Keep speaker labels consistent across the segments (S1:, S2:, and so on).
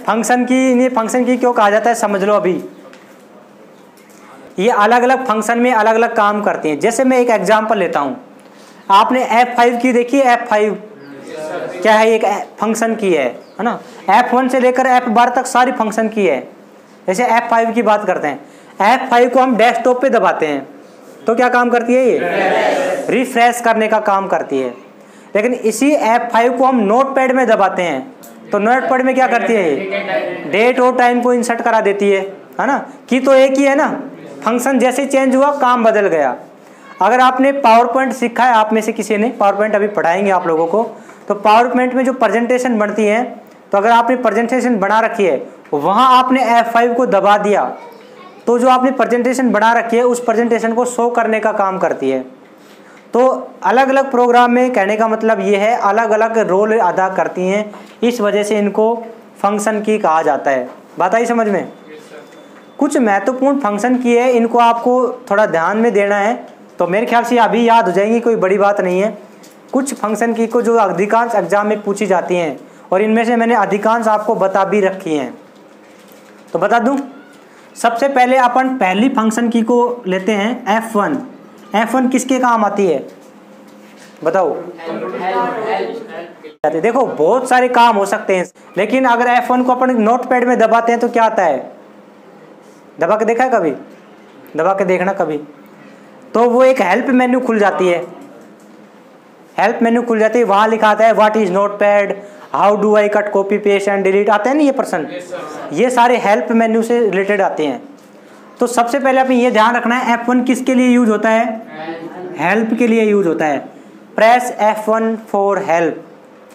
S1: Function की क्यों कहा जाता है समझ लो। अभी ये अलग अलग फंक्शन में अलग अलग काम करती हैं। जैसे मैं एक एग्जांपल लेता हूँ, आपने F5 की देखी है। F5 क्या है? एक फंक्शन की है ना। F1 से लेकर F12 तक सारी फंक्शन की है। जैसे F5 की बात करते हैं, F5 को हम डेस्कटॉप पे दबाते हैं तो क्या काम करती है? ये रिफ्रेश करने का काम करती है। लेकिन इसी F5 को हम नोटपैड में दबाते हैं तो नोटपैड में क्या करती है? ये डेट और टाइम को इंसर्ट करा देती है ना। की तो एक ही है ना, फंक्शन जैसे चेंज हुआ काम बदल गया। अगर आपने पावर पॉइंट सीखा है, आप में से किसी ने पावर पॉइंट अभी पढ़ाएंगे आप लोगों को, तो पावर पॉइंट में जो प्रेजेंटेशन बनती है, तो अगर आपने प्रेजेंटेशन बना रखी है वहाँ आपने F5 को दबा दिया तो जो आपने प्रेजेंटेशन बना रखी है उस प्रेजेंटेशन को शो करने का काम करती है। तो अलग अलग प्रोग्राम में कहने का मतलब ये है अलग अलग रोल अदा करती हैं, इस वजह से इनको फंक्शन की कहा जाता है। बात आई समझ में? कुछ महत्वपूर्ण फंक्शन की है, इनको आपको थोड़ा ध्यान में देना है, तो मेरे ख्याल से अभी याद हो जाएंगी, कोई बड़ी बात नहीं है। कुछ फंक्शन की को जो अधिकांश एग्जाम में पूछी जाती हैं और इनमें से मैंने अधिकांश आपको बता भी रखी हैं, तो बता दूं। सबसे पहले अपन पहली फंक्शन की को लेते हैं F1। F1 किसके काम आती है बताओ? देखो बहुत सारे काम हो सकते हैं, लेकिन अगर F1 को अपन नोटपैड में दबाते हैं तो क्या आता है? दबा के देखा है कभी? दबा के देखना कभी। तो वो एक हेल्प मेन्यू खुल जाती है। हेल्प मेन्यू खुल जाती है, वहाँ लिखा आता है what is notepad, how do I cut copy paste and delete, आते हैं ना ये प्रश्न। ये सारे हेल्प मेन्यू से रिलेटेड आते हैं। तो सबसे पहले आपने ये ध्यान रखना है F1 किसके लिए यूज होता है? हेल्प के लिए यूज होता है। प्रेस F1 फॉर हेल्प,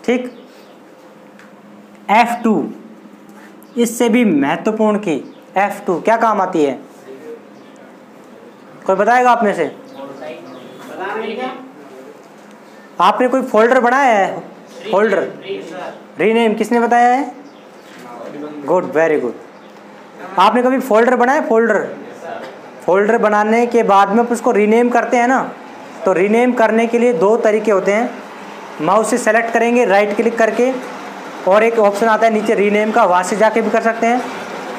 S1: ठीक। F2 इससे भी महत्वपूर्ण की, F2 क्या काम आती है? कोई बताएगा आप में से? आपने कोई फोल्डर बनाया है? फोल्डर रीनेम किसने बताया है? Good, very good. आपने कभी फोल्डर बनाया? फोल्डर बनाने के बाद में उसको रीनेम करते हैं ना, तो रीनेम करने के लिए दो तरीके होते हैं। माउस से सेलेक्ट करेंगे राइट क्लिक करके, और एक ऑप्शन आता है नीचे रीनेम का, वहाँ से जाके भी कर सकते हैं।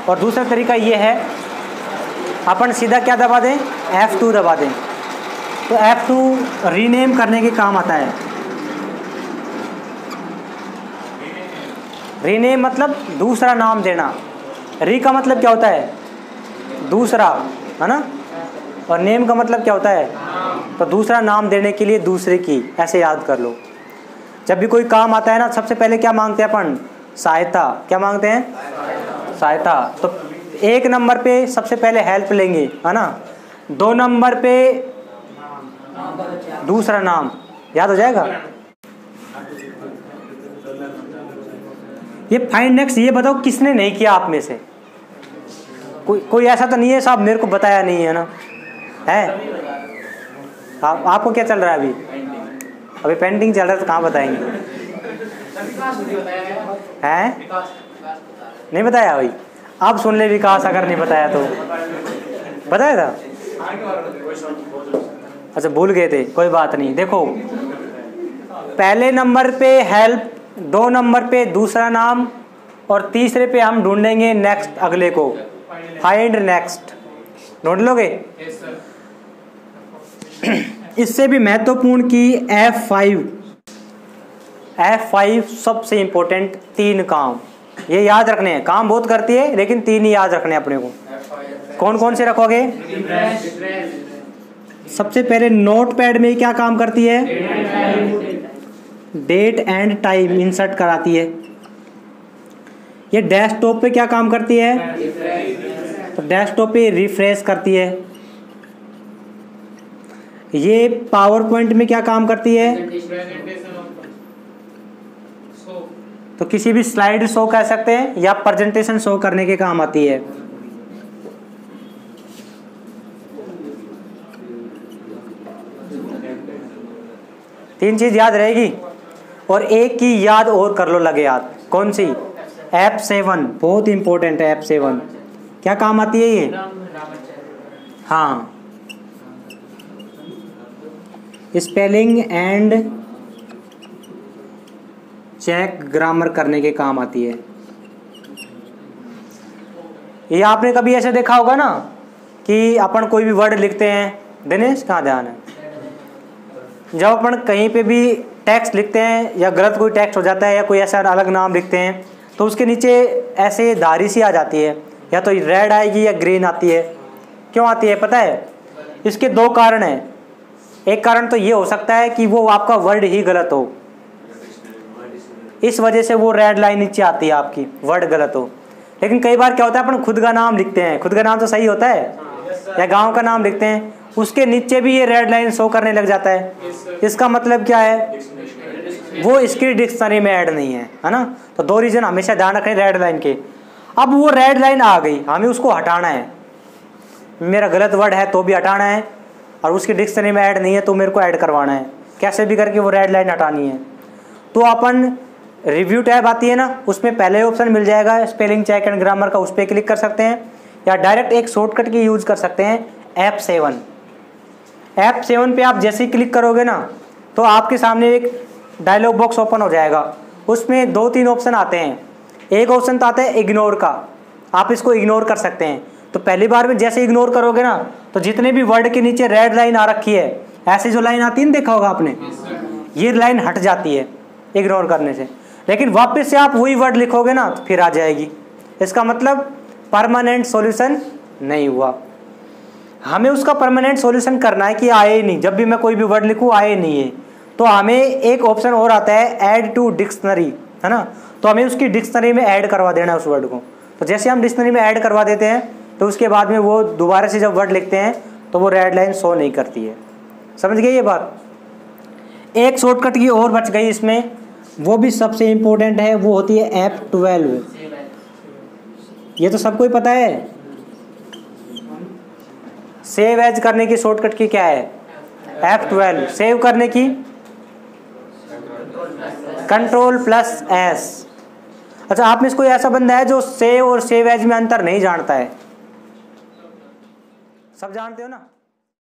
S1: और दूसरा तरीका ये है अपन सीधा क्या दबा दें? F2 दबा दें, तो F2 रीनेम करने के काम आता है। रीनेम मतलब दूसरा नाम देना। री का मतलब क्या होता है? दूसरा, है ना। और नेम का मतलब क्या होता है? तो दूसरा नाम देने के लिए दूसरे की, ऐसे याद कर लो। जब भी कोई काम आता है ना, सबसे पहले क्या मांगते हैं अपन? सहायता। क्या मांगते हैं? सहायता। तो एक नंबर पे सबसे पहले हेल्प लेंगे, है ना। 2 नंबर पे दूसरा नाम, याद हो जाएगा। ये फाइंड नेक्स्ट, ये बताओ किसने नहीं किया आप में से? कोई ऐसा तो नहीं है साहब मेरे को बताया नहीं है ना? है आपको क्या चल रहा है अभी? अभी पेंटिंग चल रहा है, तो कहाँ बताएंगे? हैं? नहीं बताया भाई? आप सुन ले विकास, अगर नहीं बताया तो। बताया था? अच्छा भूल गए थे, कोई बात नहीं। देखो पहले नंबर पे हेल्प, 2 नंबर पे दूसरा नाम, और तीसरे पे हम ढूंढेंगे नेक्स्ट, अगले को। फाइंड नेक्स्ट ढूंढ लोगे? इससे भी महत्वपूर्ण की F5 सबसे इंपॉर्टेंट 3 काम, ये याद रखने हैं। काम बहुत करती है लेकिन 3 ही याद रखने हैं अपने को। कौन कौन से रखोगे? सबसे पहले नोटपैड में क्या काम करती है? डेट एंड टाइम इंसर्ट कराती है। ये डेस्कटॉप पे क्या काम करती है? तो डेस्कटॉप पे रिफ्रेश करती है। ये पावर पॉइंट में क्या काम करती है? तो किसी भी स्लाइड शो कह सकते हैं, या प्रेजेंटेशन शो करने के काम आती है। तीन चीज याद रहेगी, और एक की याद और कर लो लगे याद। कौन सी? F7 बहुत इंपॉर्टेंट है। F7 क्या काम आती है ये? हाँ, स्पेलिंग एंड चेक ग्रामर करने के काम आती है। ये आपने कभी ऐसे देखा होगा ना कि अपन कोई भी वर्ड लिखते हैं, दिनेश कहाँ ध्यान है, जब अपन कहीं पे भी टेक्स्ट लिखते हैं या गलत कोई टेक्स्ट हो जाता है या कोई ऐसा अलग नाम लिखते हैं तो उसके नीचे ऐसे धारी सी आ जाती है, या तो रेड आएगी या ग्रीन आती है। क्यों आती है पता है? इसके दो कारण हैं। एक कारण तो ये हो सकता है कि वो आपका वर्ड ही गलत हो, इस वजह से वो रेड लाइन नीचे आती है आपकी, वर्ड गलत हो। लेकिन कई बार क्या होता है, अपन खुद का नाम लिखते हैं, खुद का नाम तो सही होता है, या गांव का नाम लिखते हैं, उसके नीचे भी ये रेड लाइन शो करने लग जाता है। इसका मतलब क्या है? वो इसकी डिक्शनरी में ऐड नहीं है ना। तो दो रीजन हमेशा ध्यान रखें रेड लाइन के। अब वो रेड लाइन आ गई, हमें उसको हटाना है। मेरा गलत वर्ड है तो भी हटाना है, और उसकी डिक्शनरी में ऐड नहीं है तो मेरे को ऐड करवाना है। कैसे भी करके वो रेड लाइन हटानी है। तो अपन रिव्यू टैब आती है ना, उसमें पहले ऑप्शन मिल जाएगा स्पेलिंग चेक एंड ग्रामर का, उस पर क्लिक कर सकते हैं, या डायरेक्ट एक शॉर्टकट की यूज़ कर सकते हैं F7। F7 पे आप जैसे ही क्लिक करोगे ना तो आपके सामने एक डायलॉग बॉक्स ओपन हो जाएगा। उसमें 2-3 ऑप्शन आते हैं। एक ऑप्शन तो आता है इग्नोर का, आप इसको इग्नोर कर सकते हैं। तो पहली बार में जैसे इग्नोर करोगे ना तो जितने भी वर्ड के नीचे रेड लाइन आ रखी है, ऐसी जो लाइन आती है ना, देखा होगा आपने, ये लाइन हट जाती है इग्नोर करने से। लेकिन वापस से आप वही वर्ड लिखोगे ना तो फिर आ जाएगी। इसका मतलब परमानेंट सॉल्यूशन नहीं हुआ। हमें उसका परमानेंट सॉल्यूशन करना है कि आए ही नहीं, जब भी मैं कोई भी वर्ड लिखूँ आए नहीं है। तो हमें एक ऑप्शन और आता है ऐड टू डिक्शनरी, है ना। तो हमें उसकी डिक्शनरी में ऐड करवा देना है उस वर्ड को। तो जैसे हम डिक्शनरी में ऐड करवा देते हैं तो उसके बाद में वो दोबारा से जब वर्ड लिखते हैं तो वो रेड लाइन शो नहीं करती है। समझ गए ये बात? एक शॉर्टकट की और बच गई इसमें, वो भी सबसे इम्पोर्टेंट है, वो होती है F12। ये तो सबको ही पता है। सेव एज करने की शॉर्टकट की क्या है? F12। सेव करने की Ctrl+S। अच्छा, आप में से कोई ऐसा बंदा है जो सेव और सेव एज में अंतर नहीं जानता है? सब जानते हो ना?